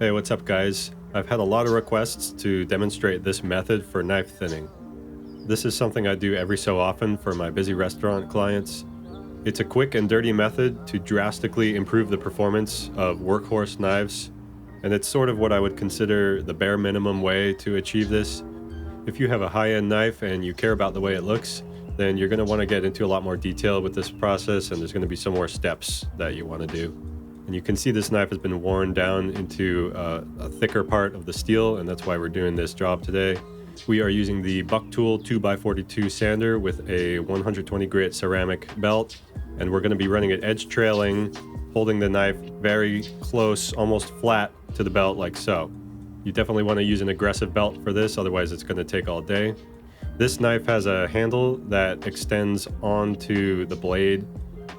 Hey, what's up, guys? I've had a lot of requests to demonstrate this method for knife thinning. This is something I do every so often for my busy restaurant clients. It's a quick and dirty method to drastically improve the performance of workhorse knives, and it's sort of what I would consider the bare minimum way to achieve this. If you have a high-end knife and you care about the way it looks, then you're going to want to get into a lot more detail with this process, and there's going to be some more steps that you want to do. And you can see this knife has been worn down into a thicker part of the steel, and that's why we're doing this job today. We are using the Bucktool 2x42 sander with a 120 grit ceramic belt, and we're going to be running it edge trailing, holding the knife very close, almost flat to the belt like so. You definitely want to use an aggressive belt for this, otherwise it's going to take all day. This knife has a handle that extends onto the blade,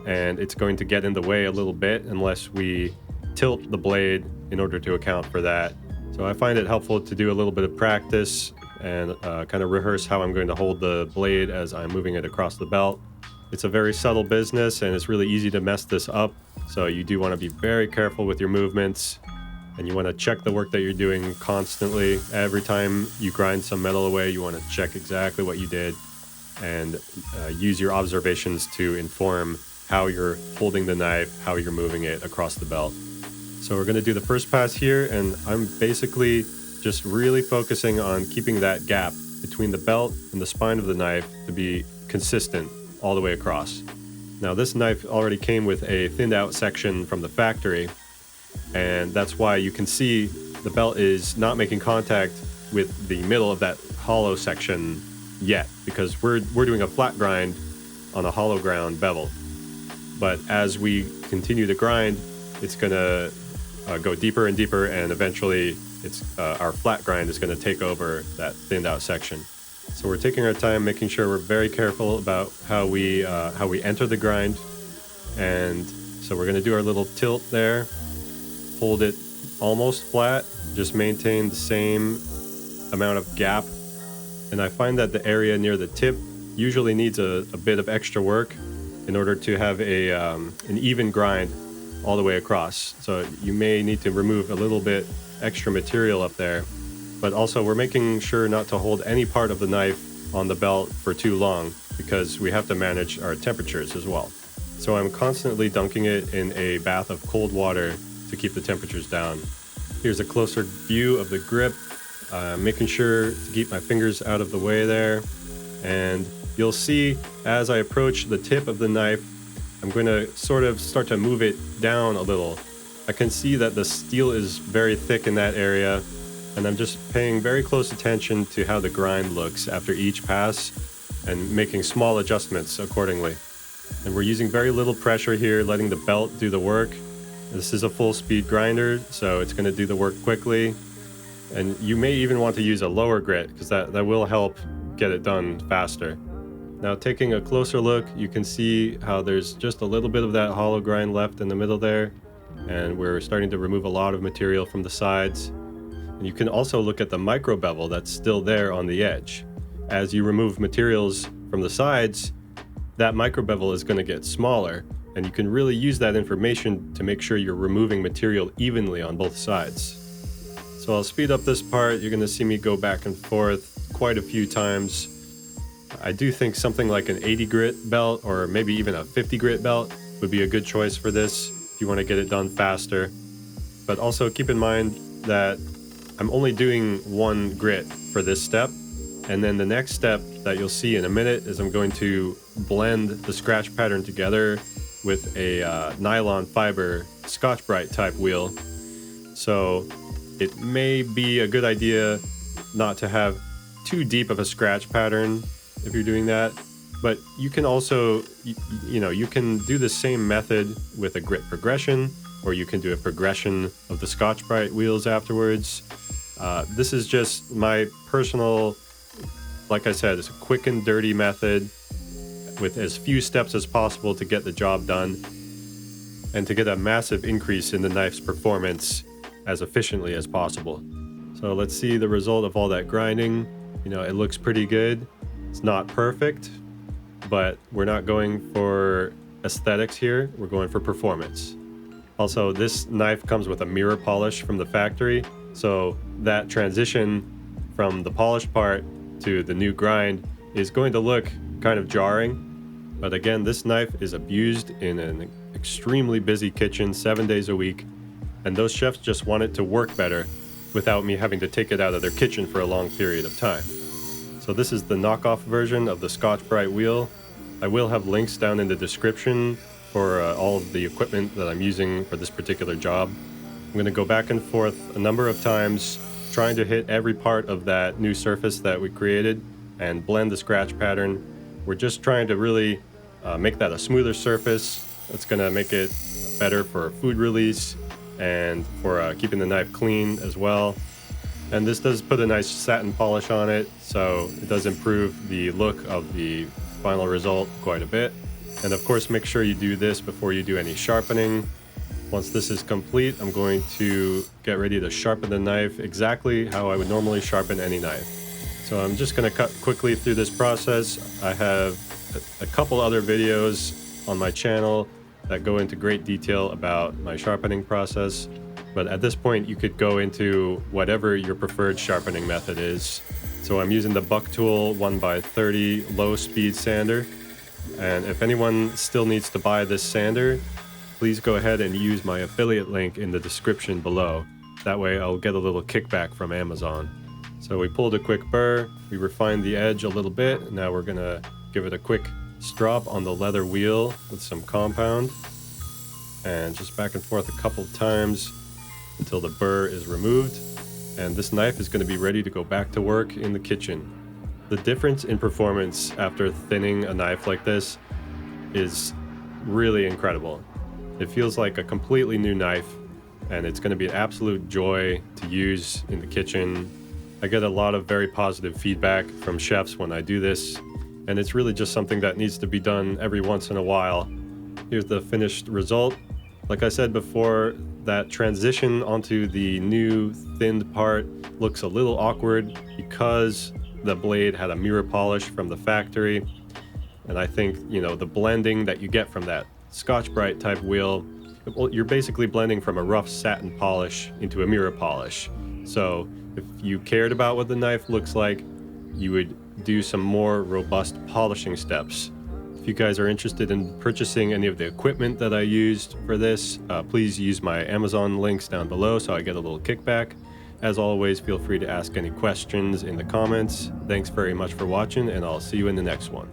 and it's going to get in the way a little bit unless we tilt the blade in order to account for that. So I find it helpful to do a little bit of practice and kind of rehearse how I'm going to hold the blade as I'm moving it across the belt. It's a very subtle business and it's really easy to mess this up. So you do want to be very careful with your movements, and you want to check the work that you're doing constantly. Every time you grind some metal away, you want to check exactly what you did and use your observations to inform how you're holding the knife, how you're moving it across the belt. So we're going to do the first pass here, and I'm basically just really focusing on keeping that gap between the belt and the spine of the knife to be consistent all the way across. Now this knife already came with a thinned out section from the factory, and that's why you can see the belt is not making contact with the middle of that hollow section yet, because we're doing a flat grind on a hollow ground bevel. But as we continue to grind, it's going to go deeper and deeper, and eventually our flat grind is going to take over that thinned out section. So we're taking our time, making sure we're very careful about how we enter the grind. And so we're going to do our little tilt there, hold it almost flat, just maintain the same amount of gap. And I find that the area near the tip usually needs a bit of extra work in order to have an even grind all the way across. So you may need to remove a little bit extra material up there, but also we're making sure not to hold any part of the knife on the belt for too long, because we have to manage our temperatures as well. So I'm constantly dunking it in a bath of cold water to keep the temperatures down. Here's a closer view of the grip, making sure to keep my fingers out of the way there. And you'll see as I approach the tip of the knife, I'm going to sort of start to move it down a little. I can see that the steel is very thick in that area, and I'm just paying very close attention to how the grind looks after each pass and making small adjustments accordingly. And we're using very little pressure here, letting the belt do the work. This is a full speed grinder, so it's going to do the work quickly. And you may even want to use a lower grit, because that will help get it done faster. Now taking a closer look, you can see how there's just a little bit of that hollow grind left in the middle there, and we're starting to remove a lot of material from the sides. And you can also look at the micro bevel that's still there on the edge. As you remove materials from the sides, that micro bevel is going to get smaller, and you can really use that information to make sure you're removing material evenly on both sides. So I'll speed up this part. You're going to see me go back and forth quite a few times. I do think something like an 80 grit belt, or maybe even a 50 grit belt, would be a good choice for this if you want to get it done faster. But also keep in mind that I'm only doing one grit for this step, and then the next step that you'll see in a minute is I'm going to blend the scratch pattern together with a nylon fiber Scotch-Brite type wheel. So it may be a good idea not to have too deep of a scratch pattern if you're doing that, but you can also, you can do the same method with a grit progression, or you can do a progression of the Scotch-Brite wheels afterwards. This is just my personal, like I said, it's a quick and dirty method with as few steps as possible to get the job done and to get a massive increase in the knife's performance as efficiently as possible. So let's see the result of all that grinding. It looks pretty good. It's not perfect, but we're not going for aesthetics here. We're going for performance. Also, this knife comes with a mirror polish from the factory, so that transition from the polished part to the new grind is going to look kind of jarring. But again, this knife is abused in an extremely busy kitchen 7 days a week, and those chefs just want it to work better without me having to take it out of their kitchen for a long period of time. So this is the knockoff version of the Scotch-Brite wheel. I will have links down in the description for all of the equipment that I'm using for this particular job. I'm going to go back and forth a number of times trying to hit every part of that new surface that we created and blend the scratch pattern. We're just trying to really make that a smoother surface. That's going to make it better for food release and for keeping the knife clean as well. And this does put a nice satin polish on it, so it does improve the look of the final result quite a bit. And of course, make sure you do this before you do any sharpening. Once this is complete, I'm going to get ready to sharpen the knife exactly how I would normally sharpen any knife. So I'm just going to cut quickly through this process. I have a couple other videos on my channel that go into great detail about my sharpening process. But at this point, you could go into whatever your preferred sharpening method is. So I'm using the Bucktool 1x30 low-speed sander. And if anyone still needs to buy this sander, please go ahead and use my affiliate link in the description below. That way I'll get a little kickback from Amazon. So we pulled a quick burr, we refined the edge a little bit. Now we're gonna give it a quick strop on the leather wheel with some compound. And just back and forth a couple times until the burr is removed, and this knife is going to be ready to go back to work in the kitchen. The difference in performance after thinning a knife like this is really incredible. It feels like a completely new knife, and it's going to be an absolute joy to use in the kitchen. I get a lot of very positive feedback from chefs when I do this, and it's really just something that needs to be done every once in a while. Here's the finished result. Like I said before, that transition onto the new thinned part looks a little awkward because the blade had a mirror polish from the factory. And I think, the blending that you get from that Scotch-Brite type wheel, well, you're basically blending from a rough satin polish into a mirror polish. So if you cared about what the knife looks like, you would do some more robust polishing steps. If you guys are interested in purchasing any of the equipment that I used for this, please use my Amazon links down below so I get a little kickback. As always, feel free to ask any questions in the comments. Thanks very much for watching, and I'll see you in the next one.